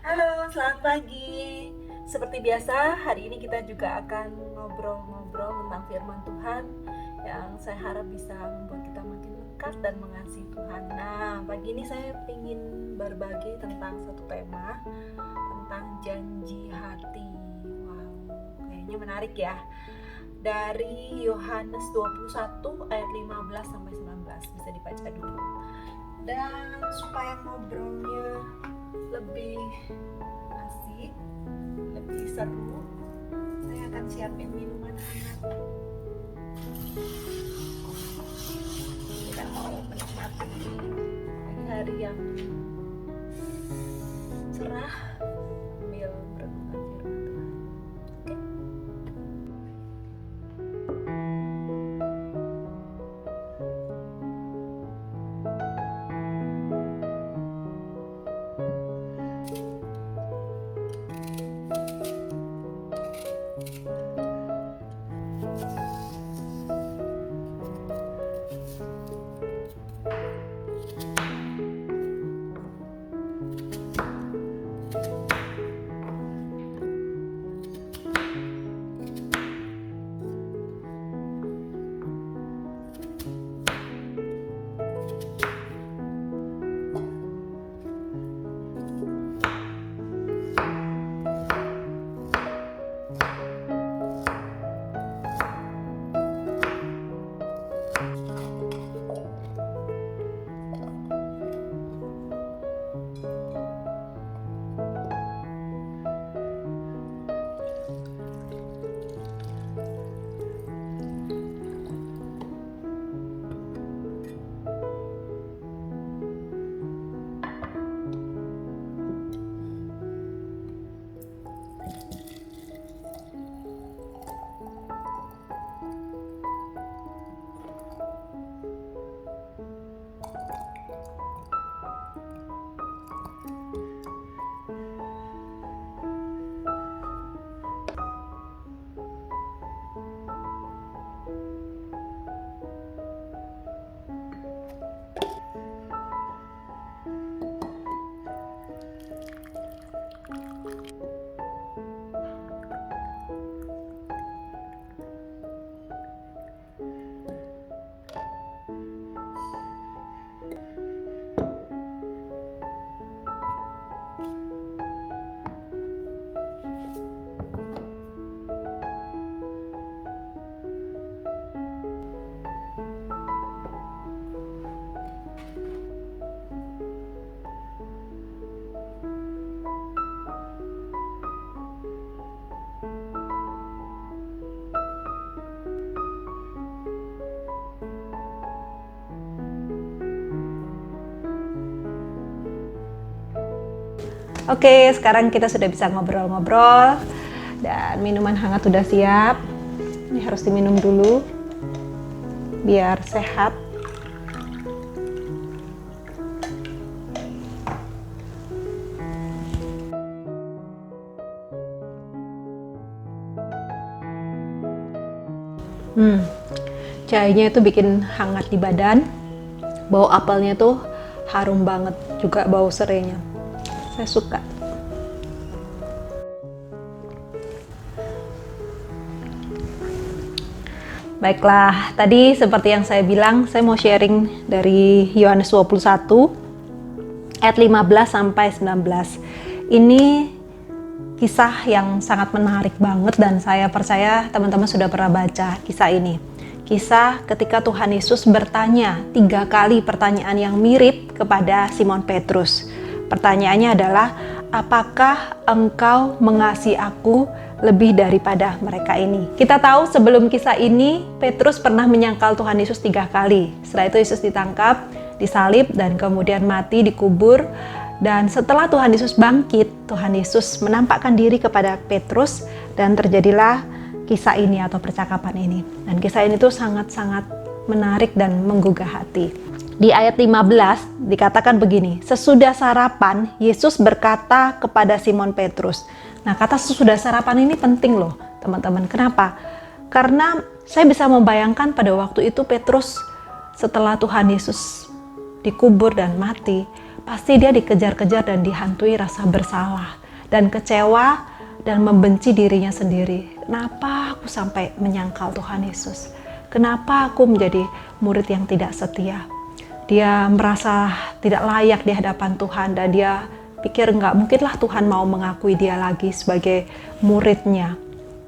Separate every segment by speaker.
Speaker 1: Halo, selamat pagi. Seperti biasa, hari ini kita juga akan ngobrol-ngobrol tentang firman Tuhan yang saya harap bisa membuat kita makin dekat dan mengasihi Tuhan. Nah, pagi ini saya ingin berbagi tentang satu tema, tentang janji hati. Wow, kayaknya menarik ya. Dari Yohanes 21 ayat 15 sampai 19, bisa dibaca dulu. Dan supaya ngobrolnya lebih asik, lebih seru, saya akan siapin minuman hangat. Kita mau menikmati hari yang cerah sambil merenungkan firman Tuhan. Oke?
Speaker 2: Oke, sekarang kita sudah bisa ngobrol-ngobrol dan minuman hangat sudah siap. Ini harus diminum dulu biar sehat. Cahayanya itu bikin hangat di badan. Bau apelnya tuh harum banget, juga bau serainya. Saya suka. Baiklah, tadi seperti yang saya bilang, saya mau sharing dari Yohanes 21 ayat 15 sampai 19. Ini kisah yang sangat menarik banget dan saya percaya teman-teman sudah pernah baca kisah ini. Kisah ketika Tuhan Yesus bertanya 3 kali pertanyaan yang mirip kepada Simon Petrus. Pertanyaannya adalah, apakah engkau mengasihi aku lebih daripada mereka ini? Kita tahu sebelum kisah ini, Petrus pernah menyangkal Tuhan Yesus 3 kali. Setelah itu Yesus ditangkap, disalib, dan kemudian mati, dikubur. Dan setelah Tuhan Yesus bangkit, Tuhan Yesus menampakkan diri kepada Petrus dan terjadilah kisah ini atau percakapan ini. Dan kisah ini tuh sangat-sangat menarik dan menggugah hati. Di ayat 15 dikatakan begini, sesudah sarapan Yesus berkata kepada Simon Petrus. Nah, kata sesudah sarapan ini penting loh teman-teman. Kenapa? Karena saya bisa membayangkan pada waktu itu Petrus setelah Tuhan Yesus dikubur dan mati, pasti dia dikejar-kejar dan dihantui rasa bersalah dan kecewa dan membenci dirinya sendiri. Kenapa aku sampai menyangkal Tuhan Yesus? Kenapa aku menjadi murid yang tidak setia? Dia merasa tidak layak di hadapan Tuhan dan dia pikir nggak mungkinlah Tuhan mau mengakui dia lagi sebagai muridnya.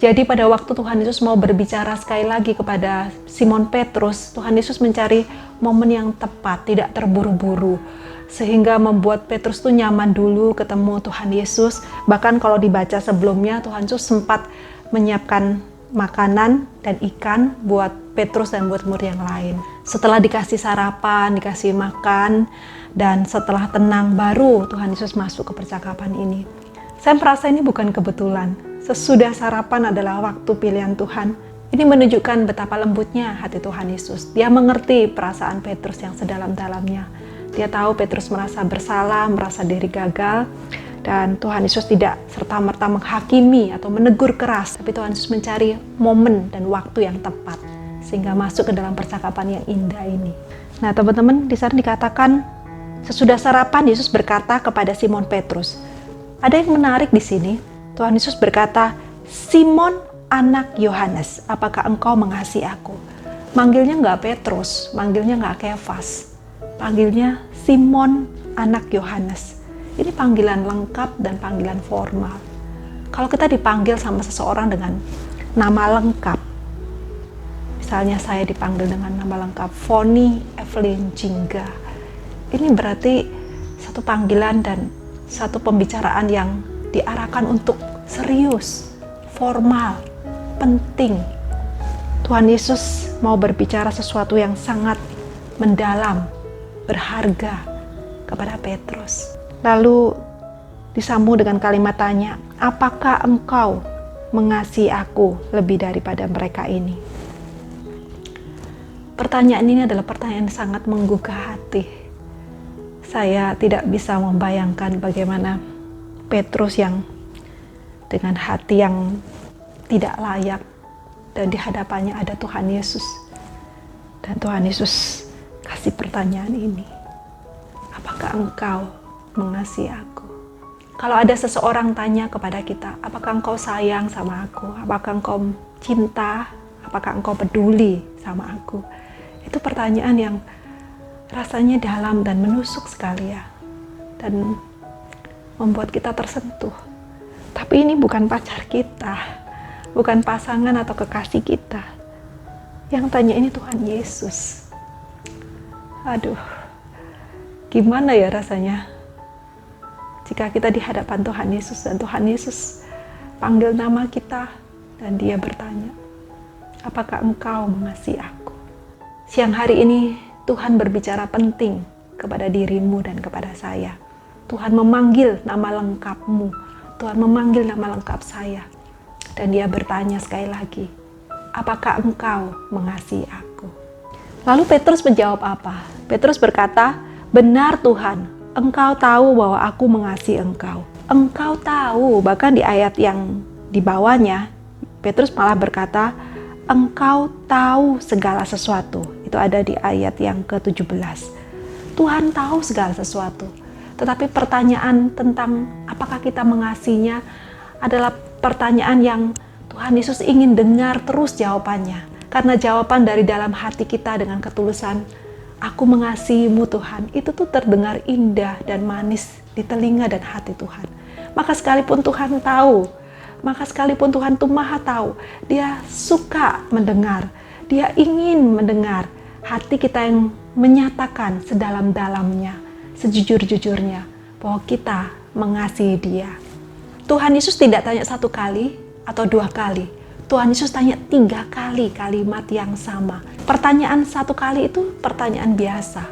Speaker 2: Jadi pada waktu Tuhan Yesus mau berbicara sekali lagi kepada Simon Petrus, Tuhan Yesus mencari momen yang tepat, tidak terburu-buru. Sehingga membuat Petrus tuh nyaman dulu ketemu Tuhan Yesus. Bahkan kalau dibaca sebelumnya, Tuhan Yesus sempat menyiapkan makanan dan ikan buat Petrus dan buat murid yang lain. Setelah dikasih sarapan, dikasih makan, dan setelah tenang, baru Tuhan Yesus masuk ke percakapan ini. Saya merasa ini bukan kebetulan. Sesudah sarapan adalah waktu pilihan Tuhan. Ini menunjukkan betapa lembutnya hati Tuhan Yesus. Dia mengerti perasaan Petrus yang sedalam-dalamnya. Dia tahu Petrus merasa bersalah, merasa diri gagal, dan Tuhan Yesus tidak serta-merta menghakimi atau menegur keras, tapi Tuhan Yesus mencari momen dan waktu yang tepat sehingga masuk ke dalam percakapan yang indah ini. Nah, teman-teman, di sana dikatakan sesudah sarapan Yesus berkata kepada Simon Petrus. Ada yang menarik di sini. Tuhan Yesus berkata, "Simon, anak Yohanes, apakah engkau mengasihi aku?" Manggilnya nggak Petrus, manggilnya nggak Kefas, panggilnya Simon, anak Yohanes. Ini panggilan lengkap dan panggilan formal. Kalau kita dipanggil sama seseorang dengan nama lengkap, misalnya saya dipanggil dengan nama lengkap Foni Evelyn Jingga, ini berarti satu panggilan dan satu pembicaraan yang diarahkan untuk serius, formal, penting. Tuhan Yesus mau berbicara sesuatu yang sangat mendalam, berharga kepada Petrus. Lalu disambung dengan kalimat tanya, apakah engkau mengasihi aku lebih daripada mereka ini? Pertanyaan ini adalah pertanyaan yang sangat menggugah hati. Saya tidak bisa membayangkan bagaimana Petrus yang dengan hati yang tidak layak dan di hadapannya ada Tuhan Yesus. Dan Tuhan Yesus kasih pertanyaan ini. Apakah engkau mengasihi aku? Kalau ada seseorang tanya kepada kita, apakah engkau sayang sama aku? Apakah engkau cinta? Apakah engkau peduli sama aku? Itu pertanyaan yang rasanya dalam dan menusuk sekali ya. Dan membuat kita tersentuh. Tapi ini bukan pacar kita, bukan pasangan atau kekasih kita. Yang tanya ini Tuhan Yesus. Aduh, gimana ya rasanya jika kita di hadapan Tuhan Yesus dan Tuhan Yesus panggil nama kita dan dia bertanya, apakah engkau mengasihi aku? Siang hari ini Tuhan berbicara penting kepada dirimu dan kepada saya. Tuhan memanggil nama lengkapmu. Tuhan memanggil nama lengkap saya. Dan dia bertanya sekali lagi, apakah engkau mengasihi aku? Lalu Petrus menjawab apa? Petrus berkata, benar Tuhan, engkau tahu bahwa aku mengasihi engkau. Engkau tahu, bahkan di ayat yang di bawahnya, Petrus malah berkata, engkau tahu segala sesuatu. Itu ada di ayat yang ke-17. Tuhan tahu segala sesuatu. Tetapi pertanyaan tentang apakah kita mengasihinya adalah pertanyaan yang Tuhan Yesus ingin dengar terus jawabannya. Karena jawaban dari dalam hati kita dengan ketulusan, aku mengasihimu Tuhan, itu tuh terdengar indah dan manis di telinga dan hati Tuhan. Maka sekalipun Tuhan tahu, maka sekalipun Tuhan tuh maha tahu, dia suka mendengar, dia ingin mendengar hati kita yang menyatakan sedalam-dalamnya, sejujur-jujurnya bahwa kita mengasihi dia. Tuhan Yesus tidak tanya satu kali atau dua kali. Tuhan Yesus tanya 3 kali kalimat yang sama. Pertanyaan satu kali itu pertanyaan biasa.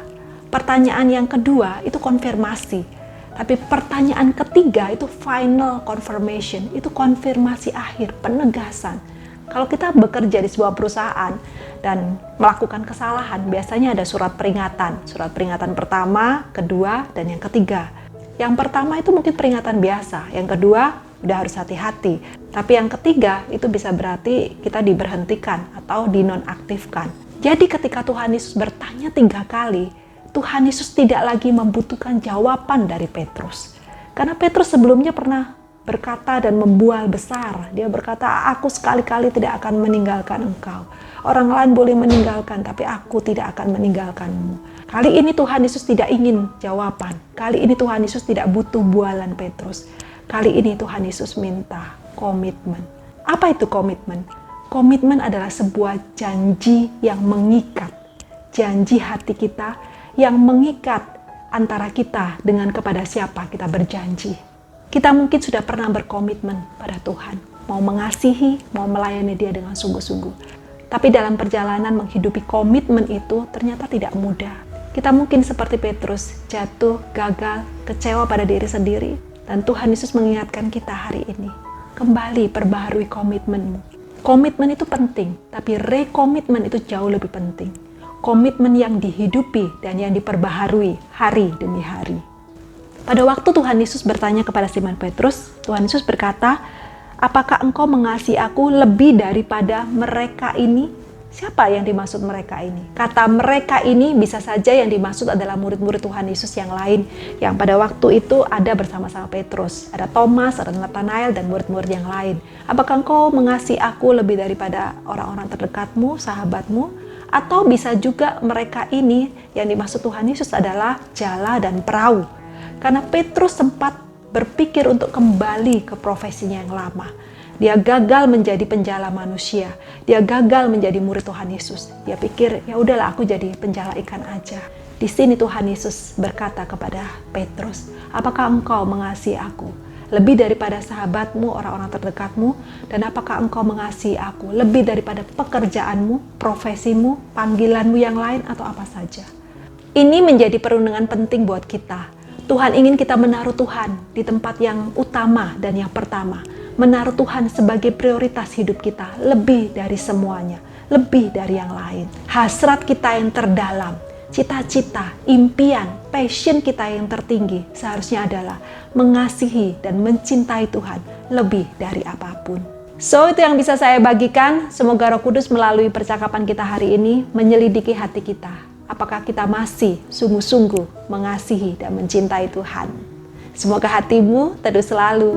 Speaker 2: Pertanyaan yang kedua itu konfirmasi. Tapi pertanyaan ketiga itu final confirmation. Itu konfirmasi akhir, penegasan. Kalau kita bekerja di sebuah perusahaan dan melakukan kesalahan, biasanya ada surat peringatan. Surat peringatan pertama, kedua, dan yang ketiga. Yang pertama itu mungkin peringatan biasa. Yang kedua, udah harus hati-hati. Tapi yang ketiga, itu bisa berarti kita diberhentikan atau dinonaktifkan. Jadi ketika Tuhan Yesus bertanya 3 kali, Tuhan Yesus tidak lagi membutuhkan jawaban dari Petrus. Karena Petrus sebelumnya pernah berkata dan membual besar. Dia berkata, aku sekali-kali tidak akan meninggalkan engkau. Orang lain boleh meninggalkan, tapi aku tidak akan meninggalkanmu. Kali ini Tuhan Yesus tidak ingin jawaban. Kali ini Tuhan Yesus tidak butuh bualan Petrus. Kali ini Tuhan Yesus minta komitmen. Apa itu komitmen? Komitmen adalah sebuah janji yang mengikat. Janji hati kita yang mengikat antara kita dengan kepada siapa kita berjanji. Kita mungkin sudah pernah berkomitmen pada Tuhan. Mau mengasihi, mau melayani Dia dengan sungguh-sungguh. Tapi dalam perjalanan menghidupi komitmen itu ternyata tidak mudah. Kita mungkin seperti Petrus, jatuh, gagal, kecewa pada diri sendiri. Dan Tuhan Yesus mengingatkan kita hari ini, kembali perbaharui komitmenmu. Komitmen itu penting, tapi rekomitmen itu jauh lebih penting. Komitmen yang dihidupi dan yang diperbaharui hari demi hari. Pada waktu Tuhan Yesus bertanya kepada Simon Petrus, Tuhan Yesus berkata, apakah engkau mengasihi aku lebih daripada mereka ini? Siapa yang dimaksud mereka ini? Kata mereka ini bisa saja yang dimaksud adalah murid-murid Tuhan Yesus yang lain, yang pada waktu itu ada bersama-sama Petrus. Ada Thomas, ada Nathanael, dan murid-murid yang lain. Apakah engkau mengasihi aku lebih daripada orang-orang terdekatmu, sahabatmu? Atau bisa juga mereka ini yang dimaksud Tuhan Yesus adalah jala dan perahu. Karena Petrus sempat berpikir untuk kembali ke profesinya yang lama. Dia gagal menjadi penjala manusia. Dia gagal menjadi murid Tuhan Yesus. Dia pikir, ya udahlah aku jadi penjala ikan aja. Di sini Tuhan Yesus berkata kepada Petrus, apakah engkau mengasihi aku lebih daripada sahabatmu, orang-orang terdekatmu? Dan apakah engkau mengasihi aku lebih daripada pekerjaanmu, profesimu, panggilanmu yang lain, atau apa saja? Ini menjadi perundungan penting buat kita. Tuhan ingin kita menaruh Tuhan di tempat yang utama dan yang pertama. Menaruh Tuhan sebagai prioritas hidup kita lebih dari semuanya, lebih dari yang lain. Hasrat kita yang terdalam, cita-cita, impian, passion kita yang tertinggi seharusnya adalah mengasihi dan mencintai Tuhan lebih dari apapun. So, itu yang bisa saya bagikan. Semoga Roh Kudus melalui percakapan kita hari ini menyelidiki hati kita. Apakah kita masih sungguh-sungguh mengasihi dan mencintai Tuhan? Semoga hatimu teduh selalu.